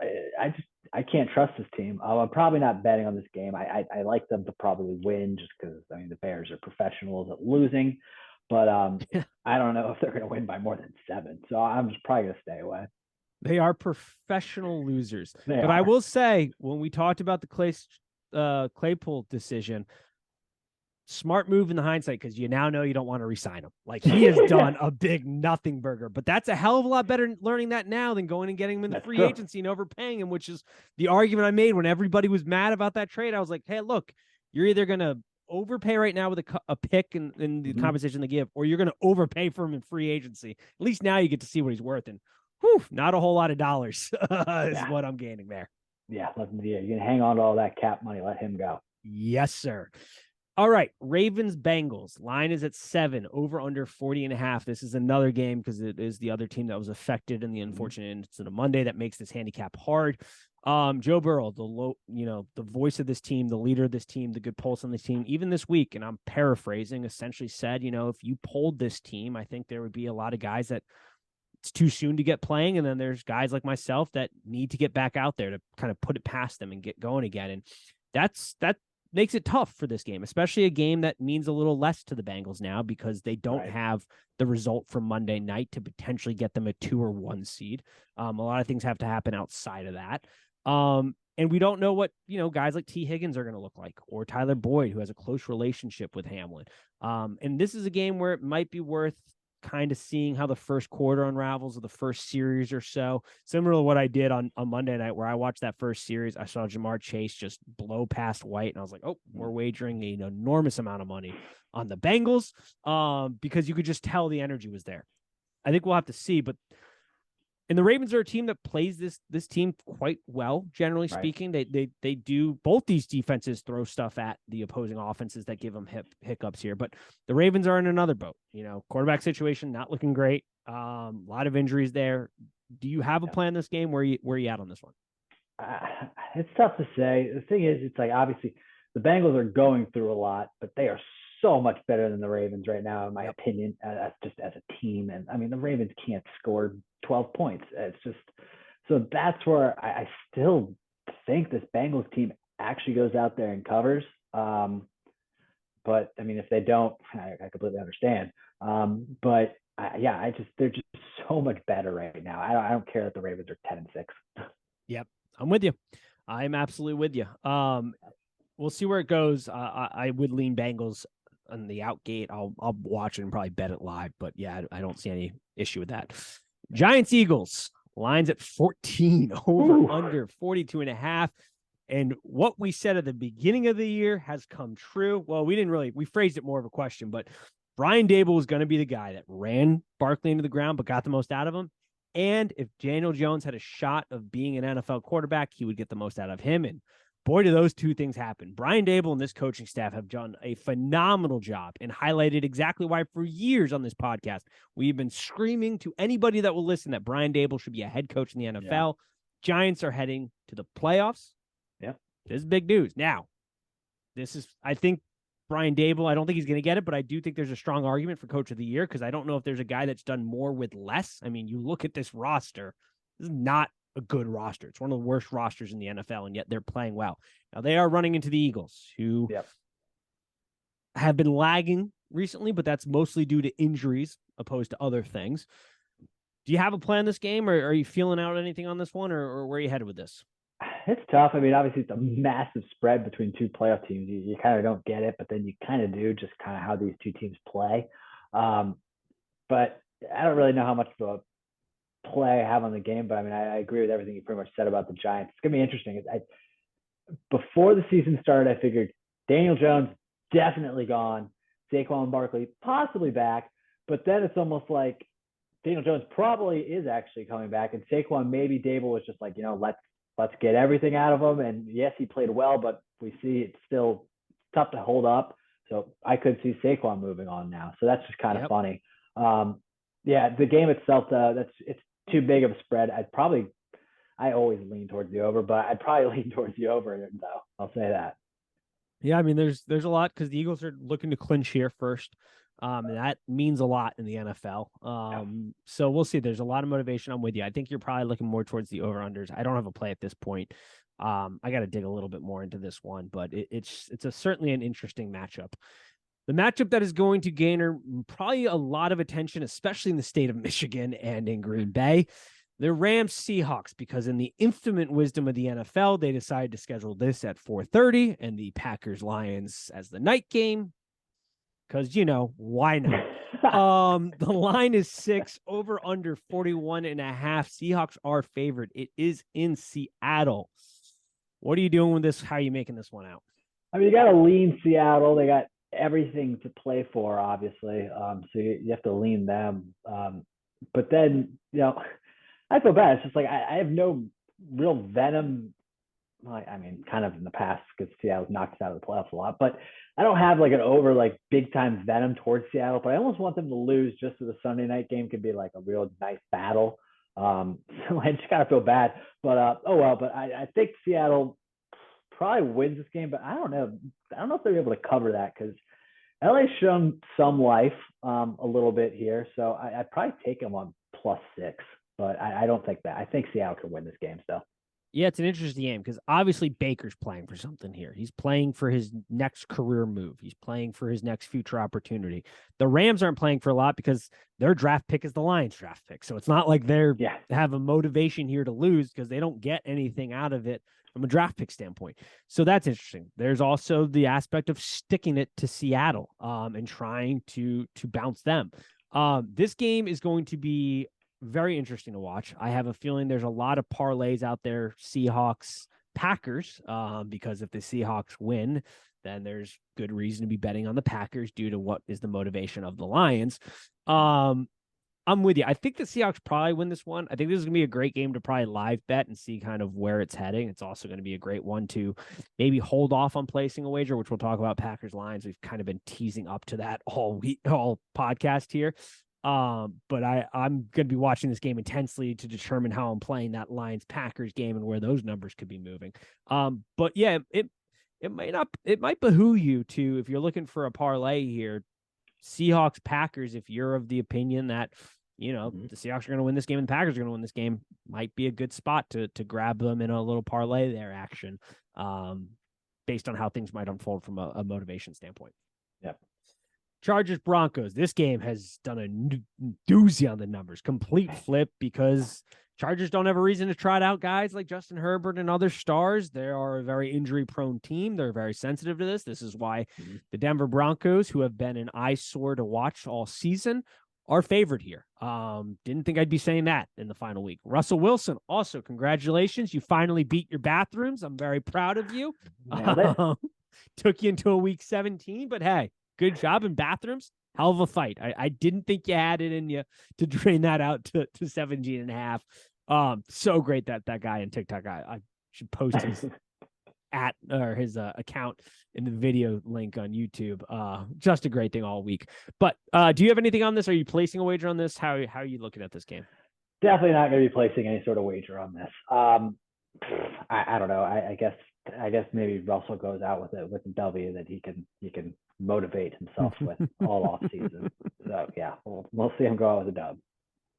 I can't trust this team. I'm probably not betting on this game. I like them to probably win just because, I mean, the Bears are professionals at losing, but I don't know if they're going to win by more than 7. So I'm just probably going to stay away. They are professional losers. But I will say, when we talked about the Claypool decision, smart move in the hindsight, because you now know you don't want to re-sign him. Like, he has done a big nothing burger, but that's a hell of a lot better learning that now than going and getting him in the free agency and overpaying him, which is the argument I made when everybody was mad about that trade. I was like, hey, look, you're either going to overpay right now with a pick and the compensation they give, or you're going to overpay for him in free agency. At least now you get to see what he's worth. And not a whole lot of dollars is what I'm gaining there. Yeah, you can hang on to all that cap money. Let him go. Yes, sir. All right, Ravens-Bengals. Line is at 7, over under 40.5. This is another game because it is the other team that was affected in the unfortunate incident of Monday that makes this handicap hard. Joe Burrow, the voice of this team, the leader of this team, the good pulse on this team, even this week, and I'm paraphrasing, essentially said, if you polled this team, I think there would be a lot of guys that it's too soon to get playing, and then there's guys like myself that need to get back out there to kind of put it past them and get going again. And that makes it tough for this game, especially a game that means a little less to the Bengals now because they don't have the result from Monday night to potentially get them a 2 or 1 seed. A lot of things have to happen outside of that. And we don't know what, guys like T. Higgins are going to look like, or Tyler Boyd, who has a close relationship with Hamlin. And this is a game where it might be worth kind of seeing how the first quarter unravels, or the first series or so, similar to what I did on Monday night, where I watched that first series. I saw Jamar Chase just blow past White, and I was like, oh, we're wagering an enormous amount of money on the Bengals, because you could just tell the energy was there. I think we'll have to see, and the Ravens are a team that plays this team quite well, generally speaking. They do, both these defenses throw stuff at the opposing offenses that give them hiccups here. But the Ravens are in another boat. Quarterback situation not looking great. A lot of injuries there. Do you have a plan this game? Where you at on this one? It's tough to say. The thing is, it's like obviously the Bengals are going through a lot, but they are so much better than the Ravens right now, in my opinion, just as a team. And I mean, the Ravens can't score 12 points. It's just so that's where I still think this Bengals team actually goes out there and covers. But I mean, if they don't, I completely understand. But yeah, they're just so much better right now. I don't care that the Ravens are 10-6. Yep, I'm with you. I'm absolutely with you. We'll see where it goes. I would lean Bengals on the out gate. I'll watch it and probably bet it live. But yeah, I don't see any issue with that. Giants Eagles lines at 14 over under 42.5. And what we said at the beginning of the year has come true. Well, we phrased it more of a question, but Brian Daboll was going to be the guy that ran Barkley into the ground, but got the most out of him. And if Daniel Jones had a shot of being an NFL quarterback, he would get the most out of him. And boy, do those two things happen. Brian Daboll and this coaching staff have done a phenomenal job and highlighted exactly why for years on this podcast, we've been screaming to anybody that will listen that Brian Daboll should be a head coach in the NFL. Yeah. Giants are heading to the playoffs. Yeah. This is big news. Now, I think Brian Daboll, I don't think he's going to get it, but I do think there's a strong argument for coach of the year because I don't know if there's a guy that's done more with less. I mean, you look at this roster, this is not a good roster. It's one of the worst rosters in the NFL, and yet they're playing well. Now, they are running into the Eagles, who have been lagging recently, but that's mostly due to injuries opposed to other things. Do you have a plan this game, or are you feeling out anything on this one, or where are you headed with this? It's tough. I mean, obviously, it's a massive spread between two playoff teams. You kind of don't get it, but then you kind of do, just kind of how these two teams play. But I don't really know how much of a play I have on the game, but I mean, I agree with everything you pretty much said about the Giants. It's going to be interesting. Before the season started, I figured Daniel Jones definitely gone, Saquon Barkley possibly back, but then it's almost like Daniel Jones probably is actually coming back, and Saquon, maybe Daboll was just like, let's get everything out of him. And yes, he played well, but we see it's still tough to hold up. So I could see Saquon moving on now. So that's just kind of funny. Yeah, the game itself, it's too big of a spread. I always lean towards the over, but I'd probably lean towards the over, though. I'll say that. Yeah, I mean, there's a lot because the Eagles are looking to clinch here first. And that means a lot in the NFL. So we'll see. There's a lot of motivation. I'm with you. I think you're probably looking more towards the over-unders. I don't have a play at this point. I got to dig a little bit more into this one, but it's certainly an interesting matchup. The matchup that is going to garner probably a lot of attention, especially in the state of Michigan and in Green Bay, the Rams Seahawks, because in the infinite wisdom of the NFL, they decided to schedule this at 4:30 and the Packers Lions as the night game. Because, why not? The line is 6 over under 41.5. Seahawks are favored. It is in Seattle. What are you doing with this? How are you making this one out? I mean, you got to lean Seattle. They got everything to play for, obviously. So you have to lean them. But then, I feel bad. It's just like I have no real venom. I mean, kind of in the past because Seattle's knocked us out of the playoffs a lot, but I don't have like an over like big time venom towards Seattle, but I almost want them to lose just so the Sunday night game could be like a real nice battle. So I just gotta feel bad, but oh well. But I think Seattle probably wins this game, but I don't know if they're able to cover that because LA's shown some life a little bit here, so I'd probably take them on +6, but I don't think that. I think Seattle could win this game still. Yeah, it's an interesting game because obviously Baker's playing for something here. He's playing for his next career move. He's playing for his next future opportunity. The Rams aren't playing for a lot because their draft pick is the Lions draft pick. So it's not like they have a motivation here to lose because they don't get anything out of it from a draft pick standpoint. So that's interesting. There's also the aspect of sticking it to Seattle and trying to bounce them. This game is going to be very interesting to watch. I have a feeling there's a lot of parlays out there, Seahawks, Packers, because if the Seahawks win, then there's good reason to be betting on the Packers due to what is the motivation of the Lions. I'm with you. I think the Seahawks probably win this one. I think this is going to be a great game to probably live bet and see kind of where it's heading. It's also going to be a great one to maybe hold off on placing a wager, which we'll talk about Packers Lions. We've kind of been teasing up to that all podcast here. But I'm going to be watching this game intensely to determine how I'm playing that Lions-Packers game and where those numbers could be moving. But yeah, it might behoove you to, if you're looking for a parlay here, Seahawks-Packers, if you're of the opinion that, the Seahawks are going to win this game and the Packers are going to win this game, might be a good spot to grab them in a little parlay there action, based on how things might unfold from a motivation standpoint. Yep. Chargers Broncos. This game has done a doozy on the numbers. Complete flip because Chargers don't have a reason to trot out guys like Justin Herbert and other stars. They are a very injury-prone team. They're very sensitive to this. This is why the Denver Broncos, who have been an eyesore to watch all season, are favored here. Didn't think I'd be saying that in the final week. Russell Wilson, also congratulations. You finally beat your bathrooms. I'm very proud of you. Took you into a week 17, but hey, good job in bathrooms. Hell of a fight. I didn't think you had it in you to drain that out to 17 and a half. So great that guy in TikTok. I should post his his account in the video link on YouTube. Just a great thing all week. But do you have anything on this? Are you placing a wager on this? How are you looking at this game? Definitely not going to be placing any sort of wager on this. I don't know. I guess maybe Russell goes out with a W that he can motivate himself with all off season. So yeah, we'll see him go out with a dub.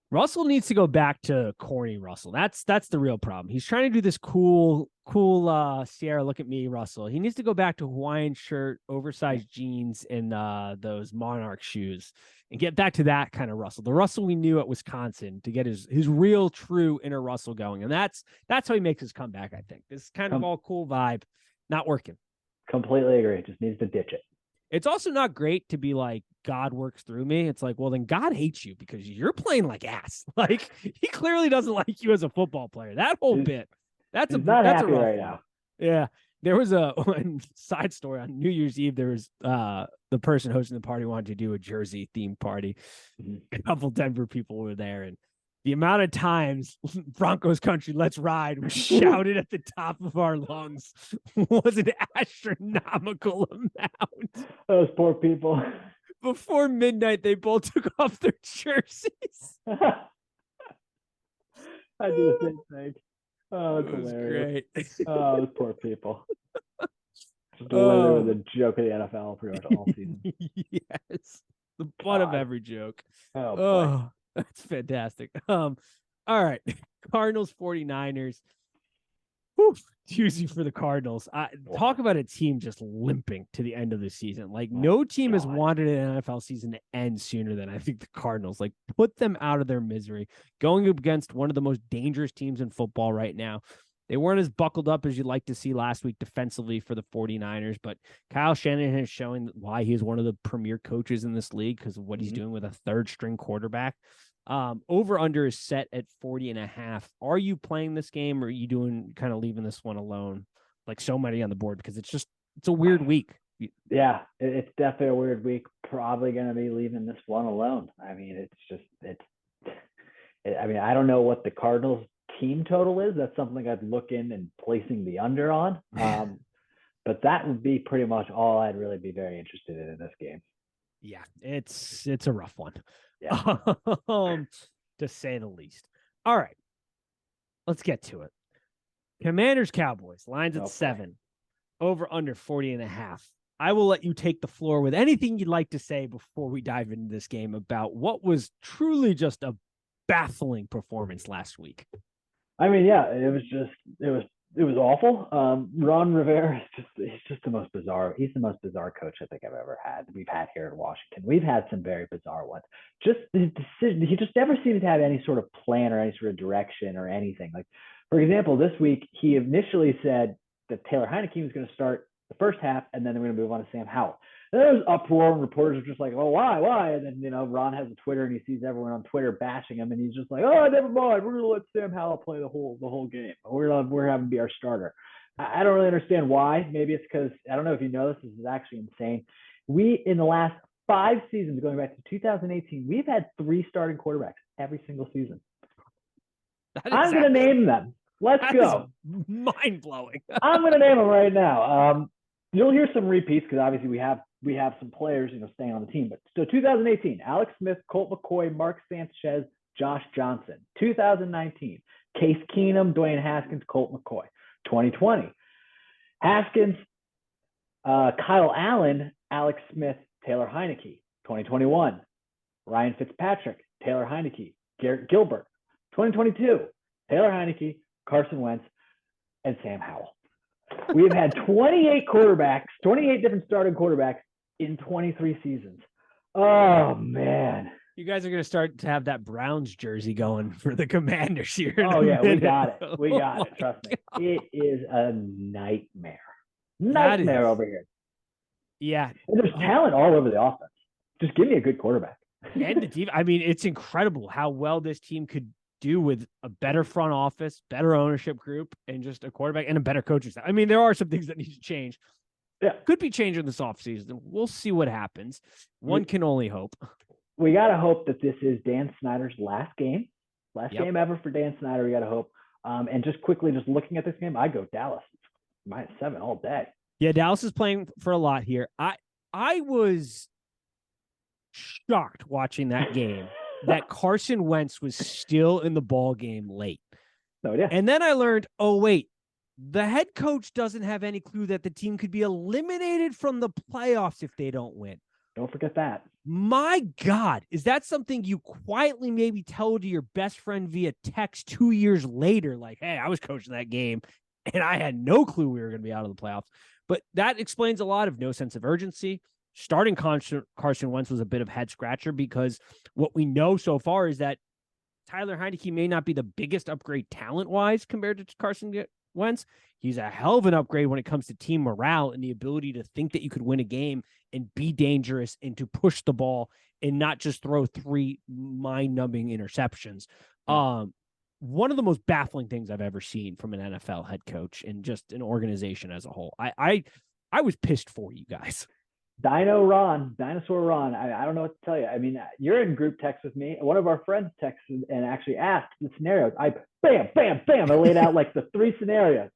Russell needs to go back to corny Russell. That's the real problem. He's trying to do this cool Sierra, look at me, Russell. He needs to go back to Hawaiian shirt, oversized jeans, and those Monarch shoes, and get back to that kind of Russell. The Russell we knew at Wisconsin, to get his real true inner Russell going. And that's how he makes his comeback, I think. This kind of all cool vibe, not working. Completely agree. Just needs to ditch it. It's also not great to be like, God works through me. It's like, well, then God hates you because you're playing like ass. Like, he clearly doesn't like you as a football player. That whole bit. That's not happy right now. Yeah. There was a side story on New Year's Eve. There was the person hosting the party wanted to do a Jersey themed party. A couple Denver people were there, and the amount of times Broncos country, let's ride, was shouted at the top of our lungs was an astronomical amount. Those poor people. Before midnight, they both took off their jerseys. I do the same thing. Oh, it's hilarious. Great. Oh, those poor people. Literally the joke of the NFL pretty much all season. Yes. The butt of every joke. Oh, that's fantastic. All right. Cardinals 49ers. Doozy for the Cardinals. Talk about a team just limping to the end of the season. Like, no team has wanted an NFL season to end sooner than I think the Cardinals. Like, put them out of their misery. Going up against one of the most dangerous teams in football right now. They weren't as buckled up as you'd like to see last week defensively for the 49ers, but Kyle Shanahan is showing why he is one of the premier coaches in this league because of what he's doing with a third-string quarterback. Over under is set at 40.5. Are you playing this game, or are you kind of leaving this one alone, like so many on the board? Because it's a weird week. Yeah, it's definitely a weird week. Probably going to be leaving this one alone. I mean, I don't know what the Cardinals team total is. That's something I'd look in and placing the under on. But that would be pretty much all I'd really be very interested in this game. Yeah, it's a rough one. Yeah. To say the least. All right. Let's get to it. Commanders Cowboys. Lines at 7. Over under 40.5. I will let you take the floor with anything you'd like to say before we dive into this game about what was truly just a baffling performance last week. I mean, yeah, it was awful. Ron Rivera he's just the most bizarre. He's the most bizarre coach I think I've ever had. We've had here in Washington. We've had some very bizarre ones. Just his decision. He just never seems to have any sort of plan or any sort of direction or anything. Like, for example, this week he initially said that Taylor Heineke was going to start the first half, and then they're going to move on to Sam Howell. And there was uproar, and reporters were just like, "Oh, why?" And then Ron has a Twitter, and he sees everyone on Twitter bashing him, and he's just like, "Oh, never mind. We're going to let Sam Howell play the whole game. We're having to be our starter." I don't really understand why. Maybe it's because I don't know if you know this. This is actually insane. We in the last 5 seasons, going back to 2018, we've had 3 starting quarterbacks every single season. I'm going to name them. Let's go. Mind blowing. I'm going to name them right now. you'll hear some repeats because obviously we have some players, staying on the team. But so 2018, Alex Smith, Colt McCoy, Mark Sanchez, Josh Johnson. 2019, Case Keenum, Dwayne Haskins, Colt McCoy. 2020, Haskins, Kyle Allen, Alex Smith, Taylor Heineke. 2021, Ryan Fitzpatrick, Taylor Heineke, Garrett Gilbert. 2022, Taylor Heineke, Carson Wentz, and Sam Howell. We have had 28 different starting quarterbacks in 23 seasons. Oh, man. You guys are going to start to have that Browns jersey going for the Commanders here. Oh, yeah, we got it. We got it. Trust me. It is a nightmare. Nightmare over here. Yeah. And there's talent all over the offense. Just give me a good quarterback. And the team, I mean, it's incredible how well this team could do with a better front office, better ownership group, and just a quarterback and a better coaching staff. I mean, there are some things that need to change. Yeah. Could be changing this offseason. We'll see what happens. One can only hope. We got to hope that this is Dan Snyder's last game game ever for Dan Snyder. We got to hope. And just quickly, just looking at this game, I go Dallas -7 all day. Yeah, Dallas is playing for a lot here. I was shocked watching that game that Carson Wentz was still in the ball game late. No, yeah. And then I learned, oh, wait, the head coach doesn't have any clue that the team could be eliminated from the playoffs if they don't win. Don't forget that. My God, is that something you quietly maybe tell to your best friend via text 2 years later? Like, hey, I was coaching that game and I had no clue we were going to be out of the playoffs. But that explains a lot of no sense of urgency. Starting Carson Wentz was a bit of head scratcher because what we know so far is that Tyler Heineke may not be the biggest upgrade talent-wise compared to Carson Wentz. He's a hell of an upgrade when it comes to team morale and the ability to think that you could win a game and be dangerous and to push the ball and not just throw 3 mind-numbing interceptions. One of the most baffling things I've ever seen from an NFL head coach and just an organization as a whole. I was pissed for you guys. Dinosaur Ron. I don't know what to tell you. I mean, you're in group text with me. One of our friends texted and actually asked the scenarios. Bam. I laid out like the 3 scenarios.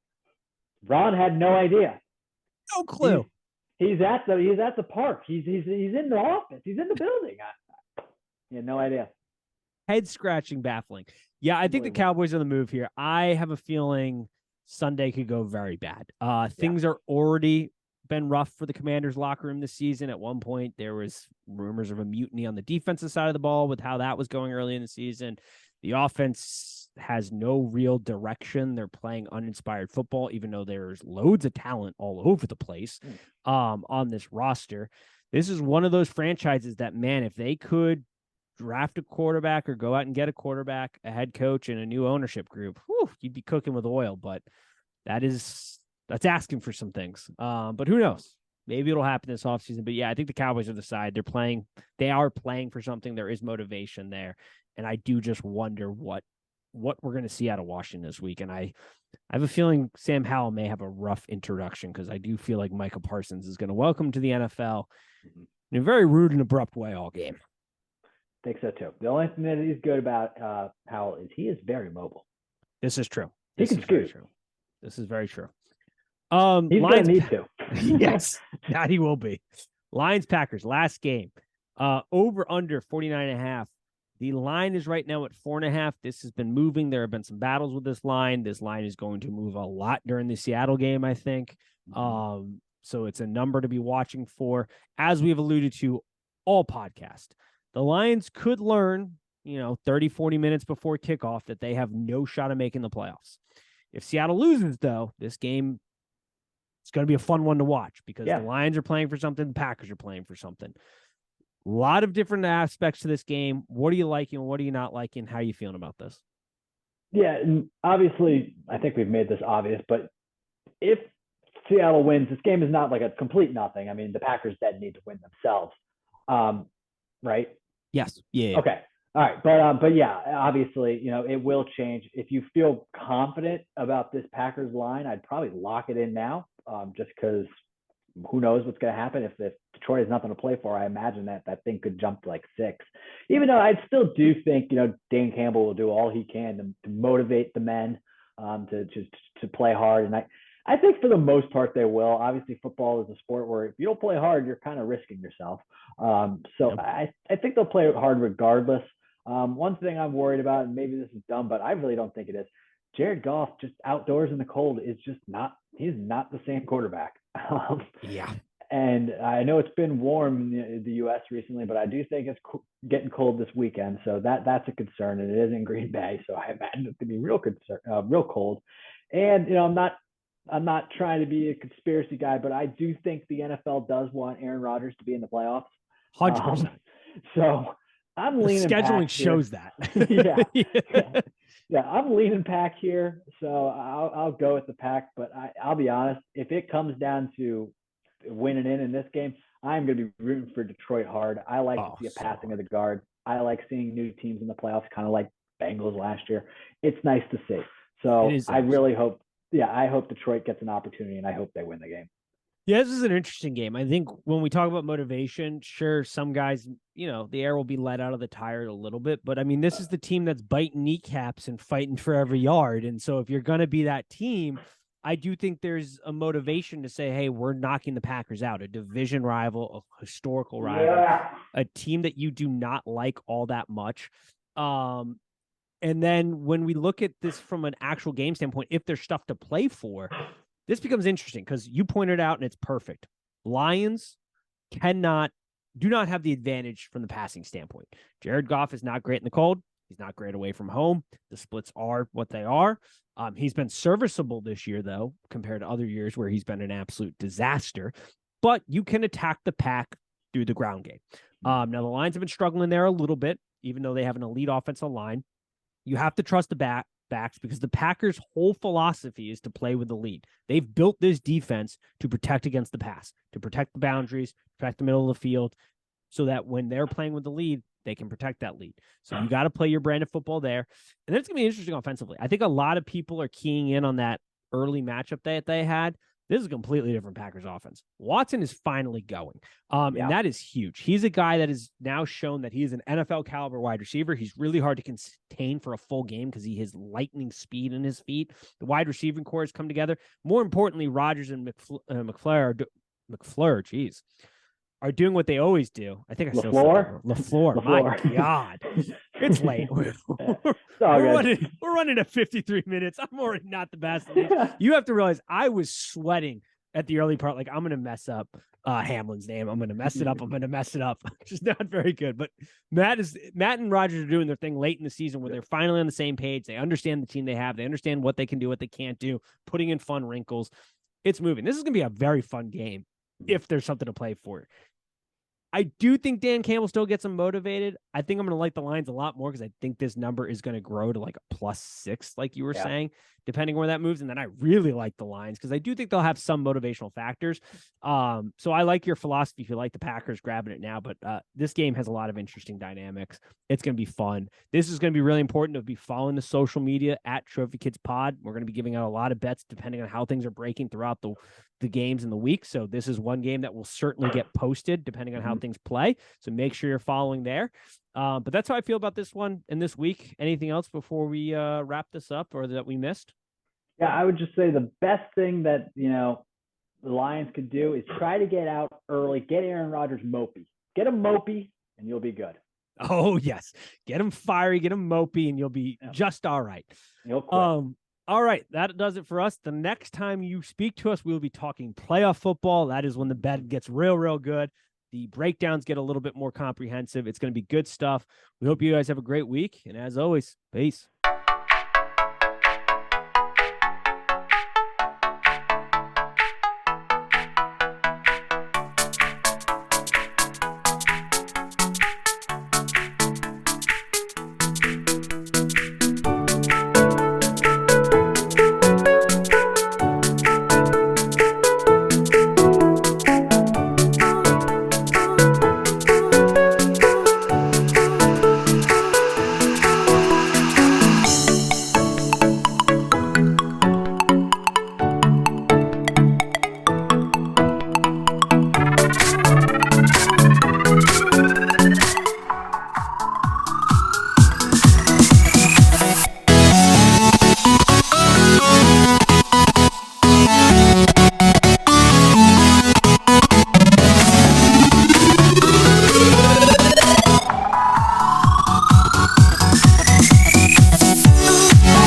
Ron had no idea. No clue. He's at the park. He's in the office. He's in the building. He had no idea. Head scratching, baffling. Yeah, I think the Cowboys are the move here. I have a feeling Sunday could go very bad. Things are already been rough for the Commanders locker room this season. At one point, there was rumors of a mutiny on the defensive side of the ball with how that was going early in the season. The offense has no real direction. They're playing uninspired football, even though there's loads of talent all over the place on this roster. This is one of those franchises that, man, if they could draft a quarterback or go out and get a quarterback, a head coach, and a new ownership group, you'd be cooking with oil. But that's asking for some things. But who knows? Maybe it'll happen this offseason. But yeah, I think the Cowboys are the side. They are playing for something. There is motivation there. And I do just wonder what we're going to see out of Washington this week. And I have a feeling Sam Howell may have a rough introduction because I do feel like Micah Parsons is going to welcome to the NFL in a very rude and abrupt way all game. I think so too. The only thing that is good about Howell is he is very mobile. This is true. He can scoot. This is very true. He's going to need to. Yes, that he will be. Lions Packers last game. Over under 49.5. The line is right now at 4.5. This has been moving. There have been some battles with this line. This line is going to move a lot during the Seattle game, I think. So it's a number to be watching for. As we've alluded to all podcast, the Lions could learn, 30, 40 minutes before kickoff that they have no shot of making the playoffs. If Seattle loses, though, this game, it's going to be a fun one to watch because the Lions are playing for something. The Packers are playing for something. A lot of different aspects to this game. What are you liking? What are you not liking? How are you feeling about this? Yeah, and obviously, I think we've made this obvious, but if Seattle wins, this game is not like a complete nothing. I mean, the Packers then need to win themselves, right? Yes. Yeah. Okay. All right. But yeah, obviously, it will change. If you feel confident about this Packers line, I'd probably lock it in now, just because who knows what's going to happen. If Detroit has nothing to play for, I imagine that thing could jump to like 6. Even though I still do think, Dan Campbell will do all he can to motivate the men to play hard. And I I think for the most part they will. Obviously, football is a sport where if you don't play hard, you're kind of risking yourself. So Yep. I think they'll play hard regardless. One thing I'm worried about, and maybe this is dumb, but I really don't think it is. Jared Goff, just outdoors in the cold, is just not. He's not the same quarterback. Yeah. And I know it's been warm in the U.S. recently, but I do think it's getting cold this weekend. So that's a concern, and it is in Green Bay. So I imagine it's going to be real cold. And I'm not trying to be a conspiracy guy, but I do think the NFL does want Aaron Rodgers to be in the playoffs. 100%. So I'm The leaning scheduling back shows here. that. Yeah. Yeah, I'm leaning Pack here, so I'll go with the Pack. But I'll be honest, if it comes down to winning in this game, I'm going to be rooting for Detroit hard. I like to see a passing of the guard. I like seeing new teams in the playoffs, kind of like Bengals last year. It's nice to see. So I really hope, I hope Detroit gets an opportunity, and I hope they win the game. Yeah, this is an interesting game. I think when we talk about motivation, sure, some guys, the air will be let out of the tire a little bit. But, I mean, this is the team that's biting kneecaps and fighting for every yard. And so if you're going to be that team, I do think there's a motivation to say, hey, we're knocking the Packers out, a division rival, a historical rival, a team that you do not like all that much. And then when we look at this from an actual game standpoint, if there's stuff to play for, this becomes interesting because you pointed out, and it's perfect. Lions do not have the advantage from the passing standpoint. Jared Goff is not great in the cold. He's not great away from home. The splits are what they are. He's been serviceable this year, though, compared to other years where he's been an absolute disaster. But you can attack the pack through the ground game. Now, the Lions have been struggling there a little bit, even though they have an elite offensive line. You have to trust the backs because the Packers' whole philosophy is to play with the lead. They've built this defense to protect against the pass, to protect the boundaries, protect the middle of the field, so that when they're playing with the lead, they can protect that lead. So you got to play your brand of football there. And then it's going to be interesting offensively. I think a lot of people are keying in on that early matchup that they had. This is a completely different Packers offense. Watson is finally going. And that is huge. He's a guy that has now shown that he is an NFL caliber wide receiver. He's really hard to contain for a full game because he has lightning speed in his feet. The wide receiving core has come together. More importantly, Rodgers and McFleur, are doing what they always do. I think I still said LaFleur. My God. It's late. We're running at 53 minutes. I'm already not the best. You have to realize I was sweating at the early part. Like, I'm going to mess up Hamlin's name. I'm going to mess it up. Just not very good. But Matt and Rodgers are doing their thing late in the season where they're finally on the same page. They understand the team they have. They understand what they can do, what they can't do, putting in fun wrinkles. It's moving. This is going to be a very fun game if there's something to play for. I do think Dan Campbell still gets them motivated. I think I'm going to like the Lions a lot more because I think this number is going to grow to like a +6, like you were saying, depending on where that moves. And then I really like the Lions because I do think they'll have some motivational factors. So I like your philosophy if you like the Packers grabbing it now, but this game has a lot of interesting dynamics. It's going to be fun. This is going to be really important to be following the social media at Trophy Kids Pod. We're going to be giving out a lot of bets depending on how things are breaking throughout the games in the week. So this is one game that will certainly get posted depending on how things play. So make sure you're following there. But that's how I feel about this one and this week. Anything else before we wrap this up or that we missed? Yeah, I would just say the best thing that, the Lions could do is try to get out early, get Aaron Rodgers mopey. Get him mopey and you'll be good. Oh, yes. Get him fiery, get him mopey, and you'll be just all right. You'll quit. All right, that does it for us. The next time you speak to us, we'll be talking playoff football. That is when the bet gets real good. The breakdowns get a little bit more comprehensive. It's going to be good stuff. We hope you guys have a great week. And as always, peace.